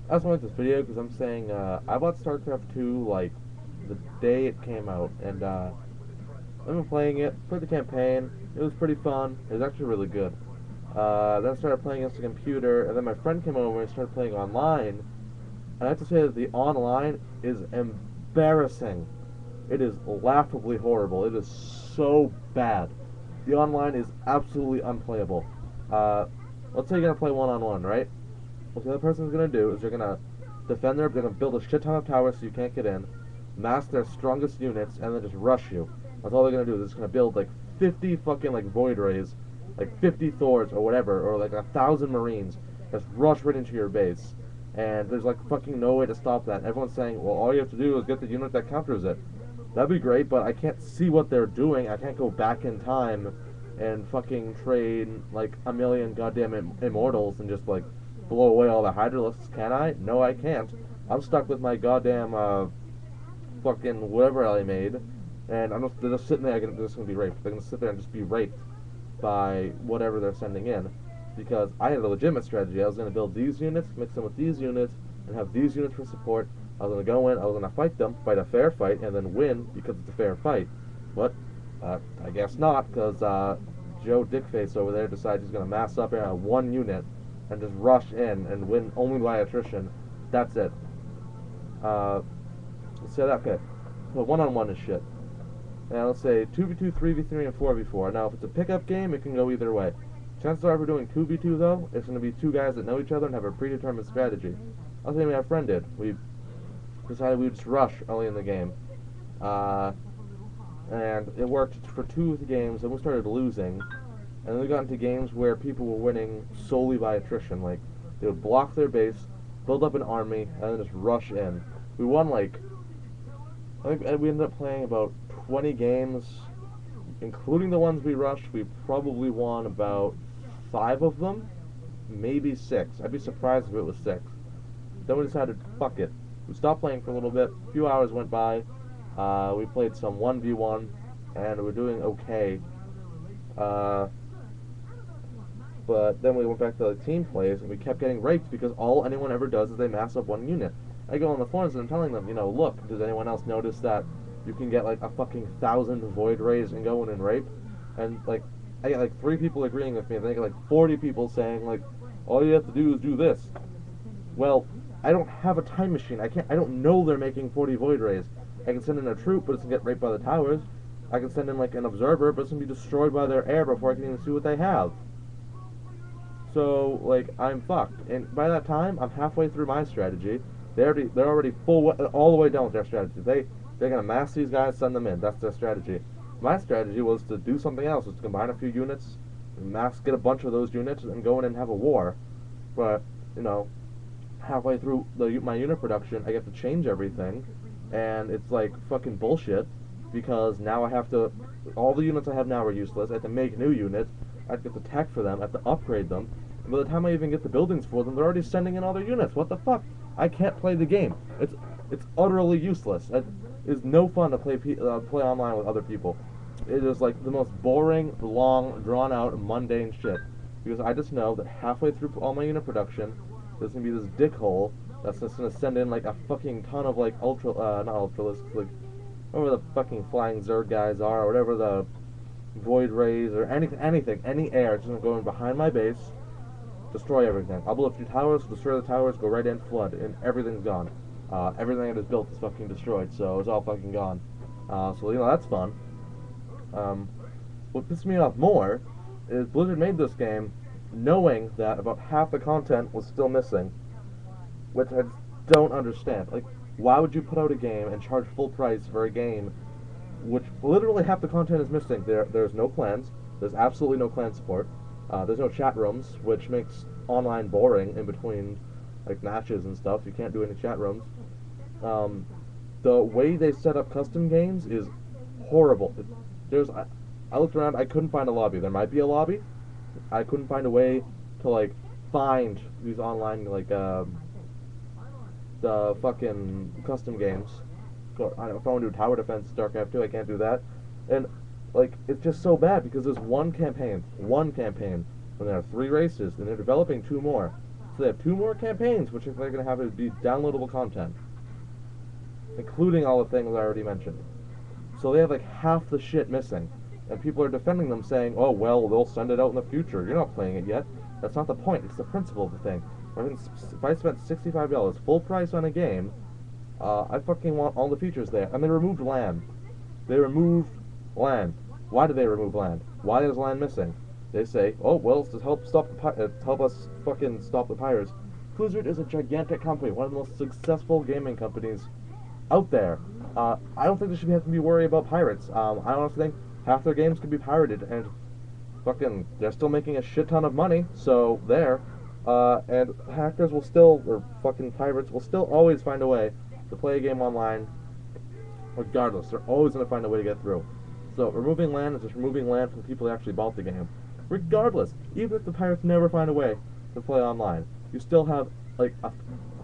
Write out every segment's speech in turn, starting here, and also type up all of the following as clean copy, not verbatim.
I just wanted this video because I'm saying I bought Starcraft 2 like the day it came out, and I've been playing it, played the campaign. It was pretty fun. It was actually really good. Then I started playing against the computer, and then my friend came over and started playing online. And I have to say that the online is embarrassing. It is laughably horrible. It is so bad. The online is absolutely unplayable. Uh, let's say you're gonna play one-on-one, right? What the other person's gonna do is they're gonna they're gonna build a shit ton of towers so you can't get in, mass their strongest units, and then just rush you. That's all they're gonna do. They're just gonna build like 50 fucking like void rays, like 50 Thors or whatever, or like 1,000 Marines, just rush right into your base. And there's like fucking no way to stop that. And everyone's saying, well, all you have to do is get the unit that counters it. That'd be great, but I can't see what they're doing. I can't go back in time and fucking train like a million goddamn immortals and just like blow away all the hydralisks, can I? No, I can't. I'm stuck with my goddamn fucking whatever I made, and they're just sitting there. They're just gonna be raped. They're gonna sit there and just be raped by whatever they're sending in, because I had a legitimate strategy. I was gonna build these units, mix them with these units, and have these units for support. I was gonna go in. I was gonna fight them, fight a fair fight, and then win because it's a fair fight. But I guess not, because Joe Dickface over there decides he's gonna mass up in one unit and just rush in and win only by attrition. That's it. Let's say that, okay. So one-on-one is shit. Now let's say 2v2, 3v3, and 4v4. Now if it's a pickup game, it can go either way. Chances are if we're doing 2v2 though, it's going to be two guys that know each other and have a predetermined strategy. I'll tell you what my friend did. We decided we would just rush early in the game. And it worked for two of the games, and we started losing. And then we got into games where people were winning solely by attrition. Like, they would block their base, build up an army, and then just rush in. We won, like, I think we ended up playing about 20 games, including the ones we rushed. We probably won about 5 of them, maybe 6. I'd be surprised if it was 6. Then we decided, fuck it. We stopped playing for a little bit. A few hours went by. We played some 1v1, and we were doing okay. But then we went back to the team plays, and we kept getting raped because all anyone ever does is they mass up one unit. I go on the forums and I'm telling them, you know, look, does anyone else notice that you can get like a fucking 1,000 void rays and go in and rape? And like, I get like 3 people agreeing with me, and then I get like 40 people saying like, all you have to do is do this. Well, I don't have a time machine. I don't know they're making 40 void rays. I can send in a troop, but it's gonna get raped by the towers. I can send in like an observer, but it's gonna be destroyed by their air before I can even see what they have. So like, I'm fucked. And by that time, I'm halfway through my strategy. They're already all the way done with their strategy. They're gonna mass these guys, send them in. That's their strategy. My strategy was to do something else. Was to combine a few units, get a bunch of those units, and go in and have a war. But you know, halfway through my unit production, I get to change everything, and it's like fucking bullshit, because now I have to. All the units I have now are useless. I have to make new units. I have to get the tech for them. I have to upgrade them. And by the time I even get the buildings for them, they're already sending in all their units. What the fuck? I can't play the game. It's utterly useless. It is no fun to play online with other people. It is like the most boring, long, drawn out, mundane shit. Because I just know that halfway through all my unit production, there's gonna be this dickhole that's just gonna send in like a fucking ton of like not ultralisks, like whatever the fucking flying Zerg guys are, or whatever the void rays or anything, any air. It's gonna go in behind my base. Destroy everything. I'll build a few towers, destroy the towers, go right in, flood, and everything's gone. Everything that is built is fucking destroyed, so it's all fucking gone. So, you know, that's fun. What pisses me off more is Blizzard made this game knowing that about half the content was still missing, which I just don't understand. Like, why would you put out a game and charge full price for a game which literally half the content is missing? There's no clans. There's absolutely no clan support. There's no chat rooms, which makes online boring in between like matches and stuff. You can't do any chat rooms. The way they set up custom games is horrible. I looked around, I couldn't find a lobby. There might be a lobby. I couldn't find a way to like find these online like the fucking custom games. If I want to do tower defense, Starcraft 2, I can't do that. And like, it's just so bad because there's one campaign, when there are 3 races, and they're developing 2 more. So they have 2 more campaigns, which they're going to have to be downloadable content, including all the things I already mentioned. So they have like half the shit missing, and people are defending them, saying, "Oh well, they'll send it out in the future. You're not playing it yet." That's not the point. It's the principle of the thing. If I spent $65 full price on a game, I fucking want all the features there. And they removed land. They removed land. Why did they remove land? Why is land missing? They say, "Oh well, it's to help help us fucking stop the pirates." Blizzard is a gigantic company, one of the most successful gaming companies out there. I don't think they should have to be worried about pirates. I honestly think half their games could be pirated, and fucking they're still making a shit ton of money. So there, and hackers will still, or fucking pirates will still always find a way to play a game online. Regardless, they're always gonna find a way to get through. So removing land is just removing land from the people who actually bought the game. Regardless, even if the pirates never find a way to play online, you still have like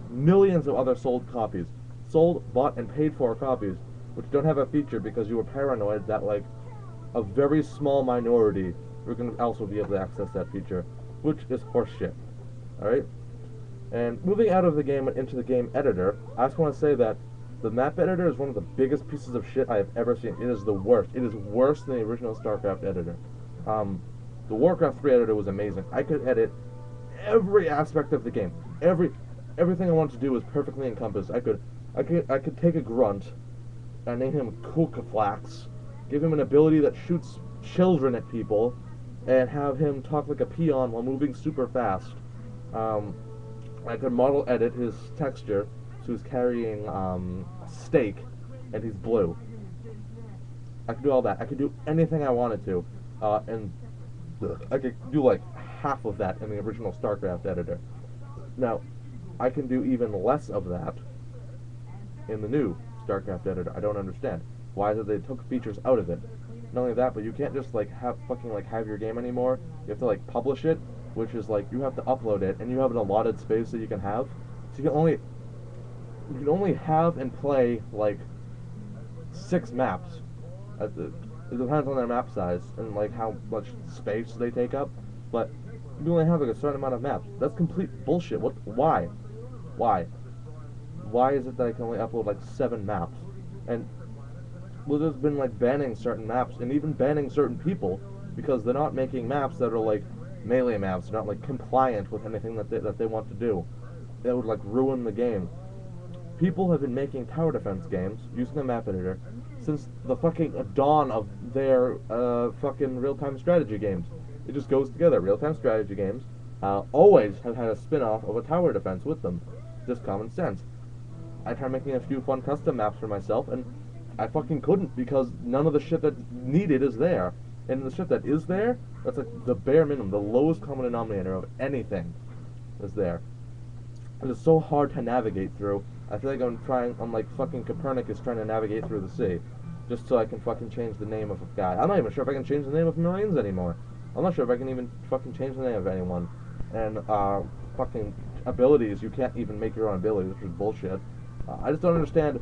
millions of other sold copies. Sold, bought, and paid for copies, which don't have a feature because you were paranoid that like a very small minority were going to also be able to access that feature, which is horseshit. Alright? And moving out of the game and into the game editor, I just want to say that the map editor is one of the biggest pieces of shit I have ever seen. It is the worst. It is worse than the original Starcraft editor. The Warcraft 3 editor was amazing. I could edit every aspect of the game. Everything I wanted to do was perfectly encompassed. I could take a grunt and name him Kulkaflax, give him an ability that shoots children at people, and have him talk like a peon while moving super fast. I could model edit his texture, so he's carrying a stake, and he's blue. I could do all that. I could do anything I wanted to, and I could do like half of that in the original Starcraft editor. Now, I can do even less of that in the new Starcraft editor. I don't understand. Why is it they took features out of it? Not only that, but you can't just like have your game anymore. You have to like publish it, which is like you have to upload it, and you have an allotted space that you can have. So you can only have and play like 6 maps. It depends on their map size and like how much space they take up, but you only have like a certain amount of maps. That's complete bullshit. Why? Why is it that I can only upload like 7 maps? And Blizzard's been like banning certain maps and even banning certain people because they're not making maps that are like melee maps. They're not like compliant with anything that they want to do. That would like ruin the game. People have been making tower defense games using the map editor since the fucking dawn of their fucking real-time strategy games. It just goes together. Real-time strategy games always have had a spin-off of a tower defense with them. Just common sense. I tried making a few fun custom maps for myself, and I fucking couldn't because none of the shit that's needed is there. And the shit that is there, that's like the bare minimum, the lowest common denominator of anything is there. It is so hard to navigate through. I feel like I'm like fucking Copernicus trying to navigate through the sea. Just so I can fucking change the name of a guy. I'm not even sure if I can change the name of Marines anymore. I'm not sure if I can even fucking change the name of anyone. And, fucking abilities, you can't even make your own abilities, which is bullshit. I just don't understand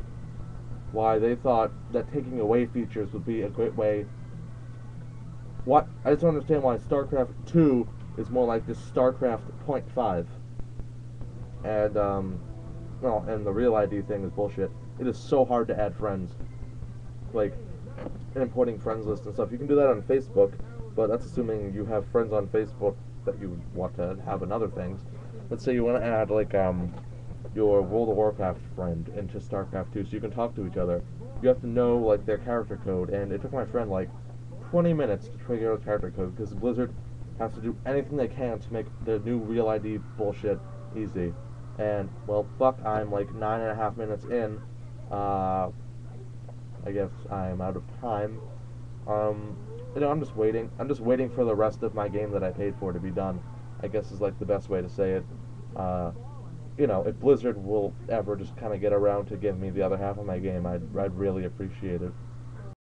why they thought that taking away features would be a great way. I just don't understand why StarCraft 2 is more like this StarCraft 0.5. And, well, and the real ID thing is bullshit. It is so hard to add friends. Like, importing friends lists and stuff. You can do that on Facebook, but that's assuming you have friends on Facebook that you want to have in other things. Let's say you want to add, like, your World of Warcraft friend into StarCraft 2 so you can talk to each other. You have to know, like, their character code, and it took my friend, like, 20 minutes to figure out character code, because Blizzard has to do anything they can to make their new Real ID bullshit easy. And, well, fuck, I'm, like, 9.5 minutes in. I guess I'm out of time. You know, I'm just waiting. I'm just waiting for the rest of my game that I paid for to be done, I guess is, like, the best way to say it. You know, if Blizzard will ever just kind of get around to give me the other half of my game, I'd really appreciate it.